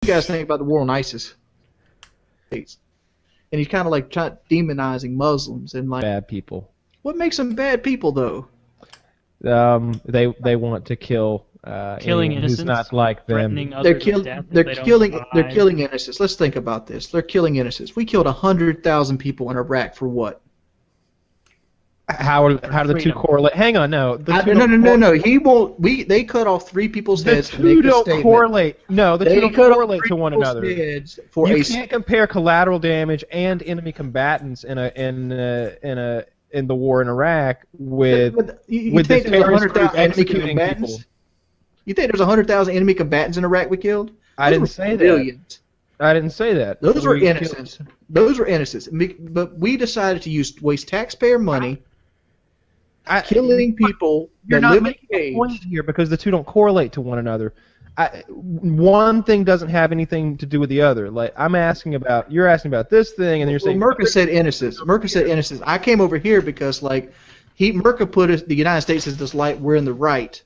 you guys think about the war on ISIS? And he's kind of like demonizing Muslims and like bad people. What makes them bad people though? They want to kill killing anyone who's innocents, not like them. threatening others with death if they don't They're comply. killing innocents. Let's think about this. They're killing innocents. We killed 100,000 people in Iraq for what? How do the two freedom. correlate? Hang on, no. No. He won't. They cut off 3 people's The heads to make two a don't statement. correlate. No, the They two don't cut off correlate 3 to one people's another. heads for You a can't compare collateral damage and enemy combatants in the war in Iraq with you with think this there's terrorist group 100,000 enemy executing combatants? people. You think there's 100,000 enemy combatants in Iraq we killed? I Those didn't were say that. civilians. I didn't say that. Those were We killed- innocents. Those were innocents. But we decided to waste taxpayer money killing people You're that not live in making a caves. point here because the two don't correlate to one another. One thing doesn't have anything to do with the other. Like you're asking about this thing, and you're saying Merker said innocence. Merker said innocence. I came over here because Merker put the United States as this light. We're in the right.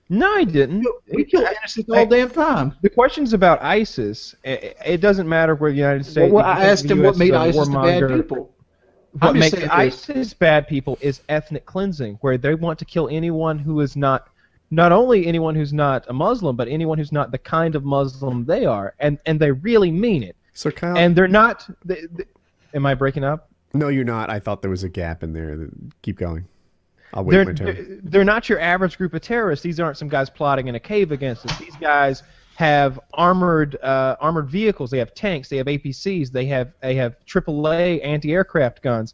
no, he didn't. We kill innocents all damn time. The question's about ISIS. It doesn't matter where the United States. Well, I asked him what made ISIS the bad people. What I'm just makes saying this. ISIS bad people is ethnic cleansing, where they want to kill anyone who is not only anyone who's not a Muslim, but anyone who's not the kind of Muslim they are, and they really mean it. So Kyle, And they're not. Am I breaking up? no, you're not. I thought there was a gap in there. Keep going. I'll wait my turn. They're not your average group of terrorists. These aren't some guys plotting in a cave against us. These guys have armored vehicles. They have tanks. They have APCs. They have AAA anti-aircraft guns.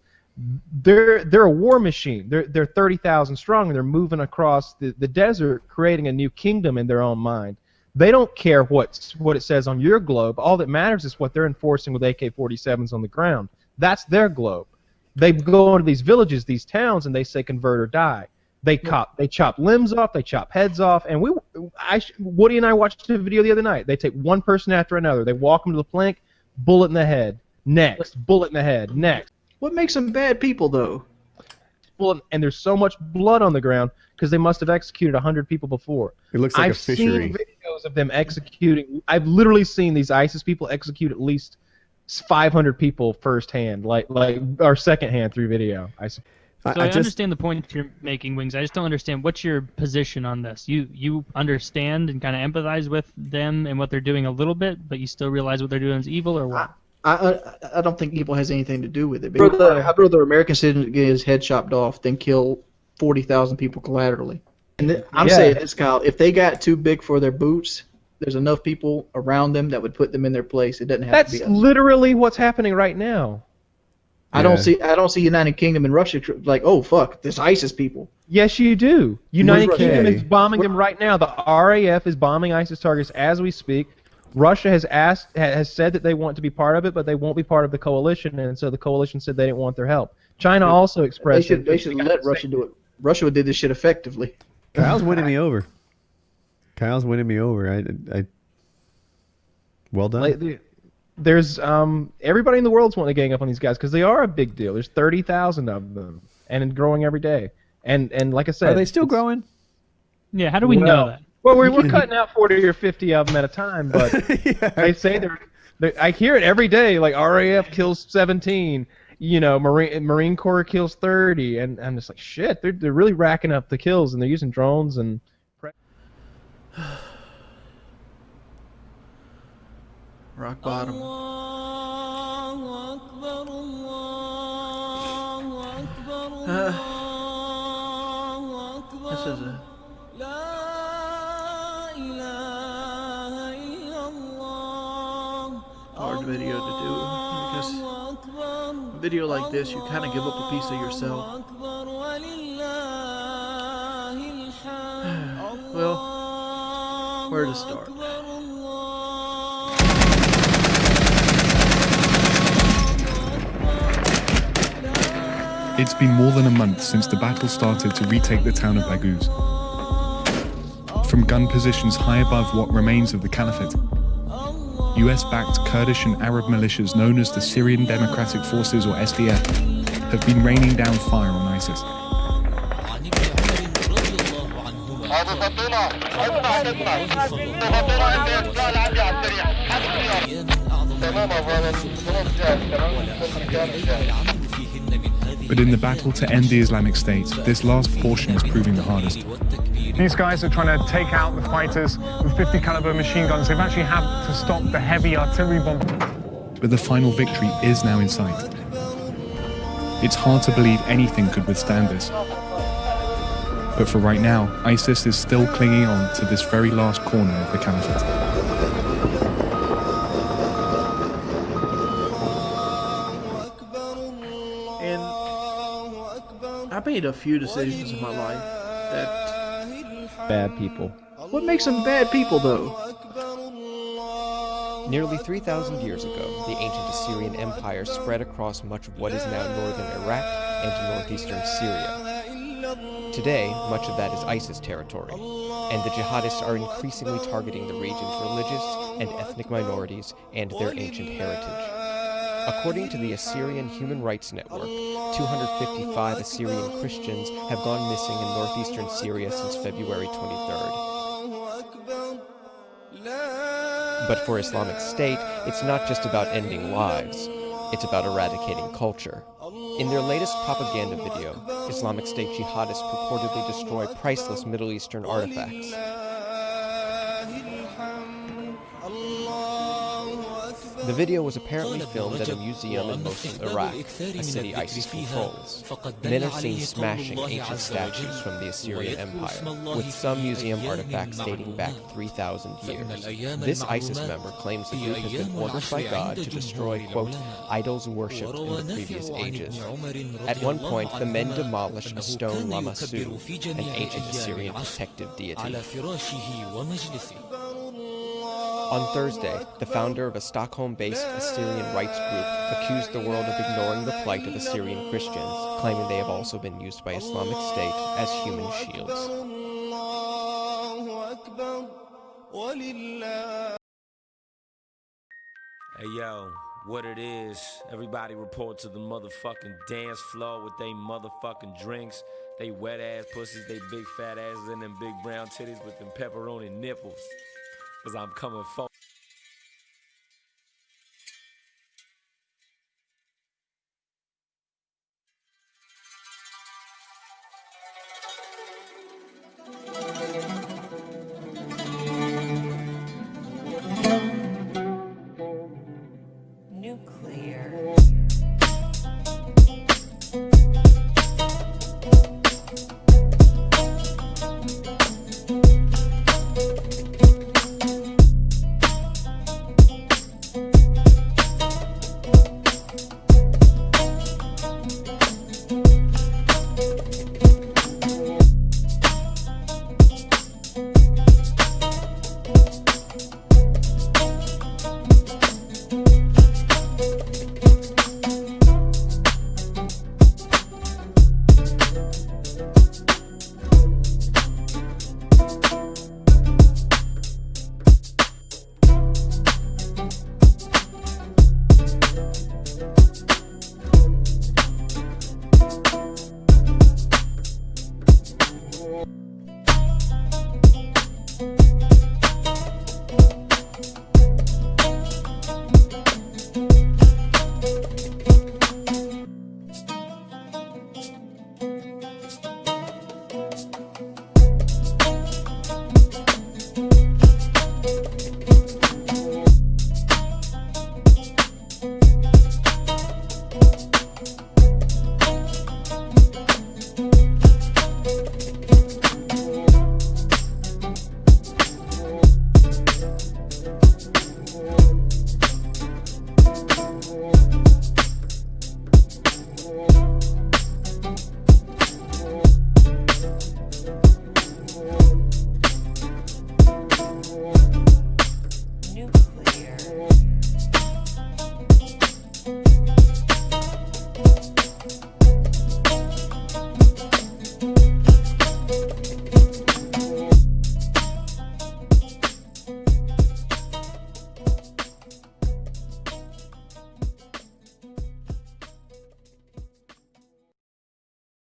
They're a war machine. They're 30,000 strong, and they're moving across the desert, creating a new kingdom in their own mind. They don't care what it says on your globe. All that matters is what they're enforcing with AK-47s on the ground. That's their globe. They go into these villages, these towns, and they say convert or die. They chop limbs off, they chop heads off, and Woody and I watched a video the other night. They take one person after another. They walk them to the plank, bullet in the head, next, bullet in the head, next. What makes them bad people though? And there's so much blood on the ground because they must have executed 100 people before. It looks like I've a fishery. seen videos of them executing. I've literally seen these ISIS people execute at least 500 people firsthand, like or secondhand through video. So I understand the point you're making, Wings. I just don't understand what's your position on this. You understand and kind of empathize with them and what they're doing a little bit, but you still realize what they're doing is evil, or what? I don't think evil has anything to do with it. I'd rather American citizen get his head chopped off than kill 40,000 people collaterally. And I'm saying this, Kyle. If they got too big for their boots, there's enough people around them that would put them in their place. It doesn't have to be. That's literally what's happening right now. I don't see United Kingdom and Russia like, oh fuck, this ISIS people. Yes, you do. United Russia? Kingdom is bombing them right now. The RAF is bombing ISIS targets as we speak. Russia has said that they want to be part of it, but they won't be part of the coalition, and so the coalition said they didn't want their help. China also expressed They should let Russia do it. Russia did this shit effectively. Kyle's winning me over. Kyle's winning me over. Well done. There's everybody in the world's wanting to gang up on these guys because they are a big deal. There's 30,000 of them, and growing every day. And like I said, Are they still growing? Yeah, how do we know that? Well, we're cutting out 40 or 50 of them at a time, but they say they're I hear it every day. Like RAF kills 17, Marine Corps kills 30, and I'm just like, shit, they're really racking up the kills, and they're using drones and. Rock bottom. This is a hard video to do because a video like this, you kind of give up a piece of yourself. Well, where to start? It's been more than a month since the battle started to retake the town of Baghouz. From gun positions high above what remains of the Caliphate, US-backed Kurdish and Arab militias known as the Syrian Democratic Forces or SDF have been raining down fire on ISIS. But in the battle to end the Islamic State, this last portion is proving the hardest. These guys are trying to take out the fighters with 50 caliber machine guns. They've actually had to stop the heavy artillery bomb. But the final victory is now in sight. It's hard to believe anything could withstand this. But for right now, ISIS is still clinging on to this very last corner of the caliphate. And I made a few decisions in my life that... Bad people. What makes them bad people, though? Nearly 3,000 years ago, the ancient Assyrian Empire spread across much of what is now northern Iraq and northeastern Syria. Today, much of that is ISIS territory, and the jihadists are increasingly targeting the region's religious and ethnic minorities and their ancient heritage. According to the Assyrian Human Rights Network, 255 Assyrian Christians have gone missing in northeastern Syria since February 23rd. But for Islamic State, it's not just about ending lives, it's about eradicating culture. In their latest propaganda video, Islamic State jihadists purportedly destroy priceless Middle Eastern artifacts. The video was apparently filmed at a museum in Mosul, Iraq, a city ISIS controls. Men are seen smashing ancient statues from the Assyrian Empire, with some museum artifacts dating back 3,000 years. This ISIS member claims the group has been ordered by God to destroy, quote, idols worshipped in the previous ages. At one point, the men demolish a stone Lamassu, an ancient Assyrian protective deity. On Thursday, the founder of a Stockholm-based Assyrian rights group accused the world of ignoring the plight of Assyrian Christians, claiming they have also been used by Islamic State as human shields. Hey yo, what it is, everybody report to the motherfucking dance floor with they motherfucking drinks, they wet ass pussies, they big fat asses and them big brown titties with them pepperoni nipples. Cause I'm coming for